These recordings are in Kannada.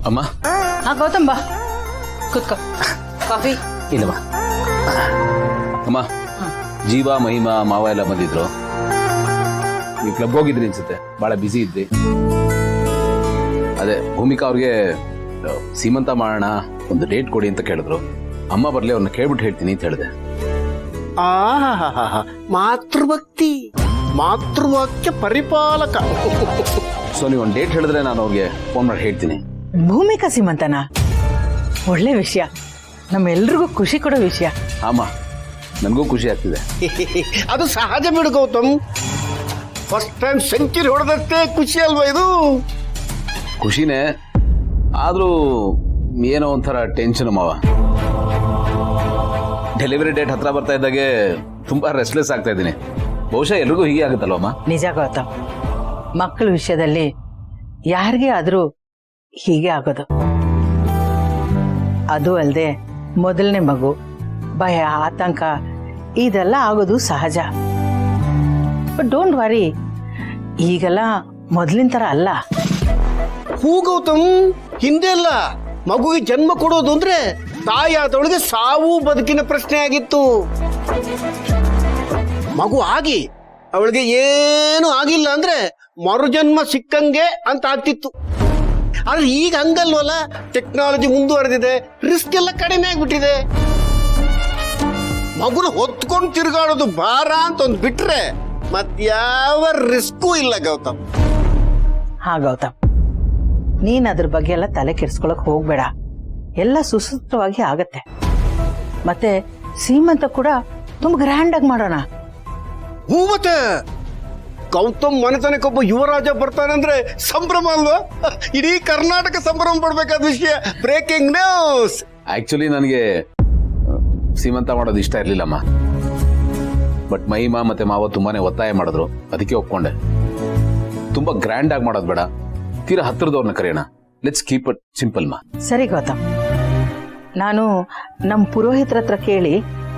ಅಮ್ಮ ಗೌತಮ್ ಬಾ ಕುತ್ಕೋ. ಕಾಫಿ ಇಲ್ಲಮ್ಮ. ಅಮ್ಮ ಜೀವ ಮಹಿಮಾ ಮಾವ ಎಲ್ಲ ಬಂದಿದ್ರು. ನೀವು ಕ್ಲಬ್ ಹೋಗಿದ್ರಿ ಅನ್ಸುತ್ತೆ, ಬಹಳ ಬ್ಯುಸಿ ಇದ್ರಿ. ಅದೇ ಭೂಮಿಕಾ ಅವ್ರಿಗೆ ಸೀಮಂತ ಮಾಡೋಣ, ಒಂದು ಡೇಟ್ ಕೊಡಿ ಅಂತ ಕೇಳಿದ್ರು. ಅಮ್ಮ ಬರ್ಲಿ, ಅವ್ರನ್ನ ಕೇಳ್ಬಿಟ್ಟು ಹೇಳ್ತೀನಿ ಅಂತ ಹೇಳಿದೆ. ಮಾತೃಭಕ್ತಿ, ಮಾತೃವಾಕ್ಯ ಪರಿಪಾಲಕ. ಸೊ ನೀವು ಒಂದು ಡೇಟ್ ಹೇಳಿದ್ರೆ ನಾನು ಅವ್ರಿಗೆ ಫೋನ್ ಮಾಡಿ ಹೇಳ್ತೀನಿ. ಭೂಮಿಕಾ ಸೀಮಂತನ ಒಳ್ಳೆ ವಿಷಯ, ನಮ್ಮೆಲ್ರಿಗೂ ಖುಷಿ ಕೊಡೋ ವಿಷಯ. ಅಮ್ಮ ನನಗೂ ಖುಷಿ ಆಗ್ತಿದೆ. ಅದು ಸಹಜ ಬಿಡು ಗೌತಮ್, ಫಸ್ಟ್ ಟೈಮ್ ಸೆಂಚುರಿ ಹೊಡೆದಷ್ಟೇ ಖುಷಿ ಅಲ್ವಾ ಇದು? ಖುಷಿನೇ, ಆದ್ರೂ ಏನೋ ಒಂಥರ ಟೆನ್ಷನ್ ಮಾವ. ಡೆಲಿವರಿ ಡೇಟ್ ಹತ್ರ ಬರ್ತಾ ಇದ್ದಾಗೆ ತುಂಬಾ ರೆಸ್ಟ್ಲೆಸ್ ಆಗ್ತಾ ಇದ್ದೀನಿ. ಬಹುಶಃ ಎಲ್ರಿಗೂ ಹೀಗೆ ಆಗುತ್ತಲ್ವಮ್ಮ? ನಿಜ ಗೌತಮ್, ಮಕ್ಕಳ ವಿಷಯದಲ್ಲಿ ಯಾರಿಗೇ ಆದ್ರೂ ಹೀಗೆ ಆಗೋದು. ಅದು ಅಲ್ಲದೆ ಮೊದಲನೇ ಮಗು, ಭಯ, ಆತಂಕ ಇದೆಲ್ಲ ಆಗೋದು ಸಹಜ. ಬಟ್ ಡೋಂಟ್ ವರಿ, ಈಗೆಲ್ಲ ಮೊದಲಿನ ತರ ಅಲ್ಲ. ಹೂ ಗೌತಮ್, ಹಿಂದೆ ಅಲ್ಲ ಮಗುವಿಗೆ ಜನ್ಮ ಕೊಡೋದು ಅಂದ್ರೆ ತಾಯಿಯಾದವಳಿಗೆ ಸಾವು ಬದುಕಿನ ಪ್ರಶ್ನೆ ಆಗಿತ್ತು. ಮಗು ಆಗಿ ಅವಳಿಗೆ ಏನು ಆಗಿಲ್ಲ ಅಂದ್ರೆ ಮರುಜನ್ಮ ಸಿಕ್ಕಂಗೆ ಅಂತ ಆಗ್ತಿತ್ತು. ಆದ್ರೆ ಈಗ ಹಂಗಲ್ವಲ್ಲ, ಟೆಕ್ನಾಲಜಿ ಮುಂದುವರೆದಿದೆ, ರಿಸ್ಕ್ ಎಲ್ಲ ಕಡಿಮೆ ಆಗ್ಬಿಟ್ಟಿದೆ. ಮಗುನ ಹೊತ್ಕೊಂಡು ತಿರುಗಾಡೋದು ಭಾರ ಅಂತ ಒಂದು ಬಿಟ್ರೆ ಮತ್ಯಾವ ರಿಸ್ಕು ಇಲ್ಲ ಗೌತಮ್. ಹಾ ಗೌತಮ್, ನೀನ್ ಅದ್ರ ಬಗ್ಗೆ ಎಲ್ಲ ತಲೆ ಕೆಡ್ಸ್ಕೊಳಕ್ ಹೋಗ್ಬೇಡ, ಎಲ್ಲ ಸುಸೂತ್ರವಾಗಿ ಆಗತ್ತೆ. ಮತ್ತೆ ಸೀಮಂತ ಕೂಡ ತುಂಬಾ ಗ್ರ್ಯಾಂಡ್ ಆಗಿ ಮಾಡೋಣ. ಹೂ, ಮತ್ತೆ ಗೌತಮ್ ಮನೆತನಕ್ಕೊಬ್ಬ ಯುವರಾಜ ಬರ್ತಾನಂದ್ರೆ ಸಂಭ್ರಮ ಅಲ್ವಾ? ಇಡೀ ಕರ್ನಾಟಕ ಸಂಭ್ರಮ ಪಡ್ಬೇಕಾದ ವಿಷಯ. Breaking news. ಆಕ್ಚುಲಿ ನನಗೆ ಸೀಮಂತ ಮಾಡೋದು ಇಷ್ಟ ಇರ್ಲಿಲ್ಲಮ್ಮ. ಬಟ್ ಮಹಿಮಾ ಮತ್ತೆ ಮಾವ ತುಂಬಾನೇ ಒತ್ತಾಯ ಮಾಡಿದ್ರು, ಅದಕ್ಕೆ ಒಪ್ಕೊಂಡೆ. ತುಂಬಾ ಗ್ರ್ಯಾಂಡ್ ಆಗಿ ಮಾಡೋದು ಬೇಡ, ತೀರಾ ಹತ್ತಿರದವ್ರನ್ನ ಕರೆಯೋಣ. ಲೆಟ್ಸ್ ಕೀಪ್ ಇಟ್ ಸಿಂಪಲ್ ಮಾ. ಸರಿ ಗೌತಮ್, ನಾನು ನಮ್ ಪುರೋಹಿತರ ಹತ್ರ ಕೇಳಿ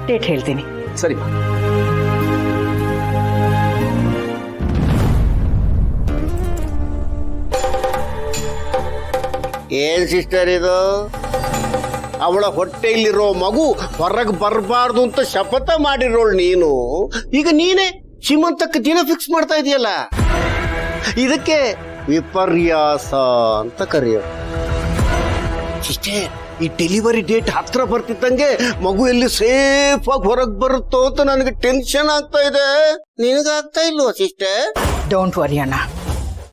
ಡೇಟ್ ಹೇಳ್ತೀನಿ. ಸರಿ ಮಾ. ಏನ್ ಸಿಸ್ಟರ್ ಇದು? ಅವಳ ಹೊಟ್ಟೆಯಲ್ಲಿರೋ ಮಗು ಹೊರಗೆ ಬರಬಾರ್ದು ಅಂತ ಶಪಥ ಮಾಡಿರೋಳು ನೀನು. ಈಗ ನೀನೇ ಶ್ರೀಮಂತಕ್ಕೆ ದಿನ ಫಿಕ್ಸ್ ಮಾಡ್ತಾ ಇದೆಯಲ್ಲ, ಇದಕ್ಕೆ ವಿಪರ್ಯಾಸ ಅಂತ ಕರೆಯೋ. ಇಷ್ಟೇ, ಈ ಡೆಲಿವರಿ ಡೇಟ್ ಹತ್ರ ಬರ್ತಿದ್ದಂಗೆ ಮಗು ಎಲ್ಲಿ ಸೇಫ್ ಆಗಿ ಹೊರಗೆ ಬರುತ್ತೋ ಅಂತ ನನಗೆ ಟೆನ್ಷನ್ ಆಗ್ತಾ ಇದೆ. ನಿನಗಾಗ್ತಾ ಇಲ್ವಾ ಸಿಸ್ಟರ್? ಡೋಂಟ್ ವರಿ ಅಣ್ಣ,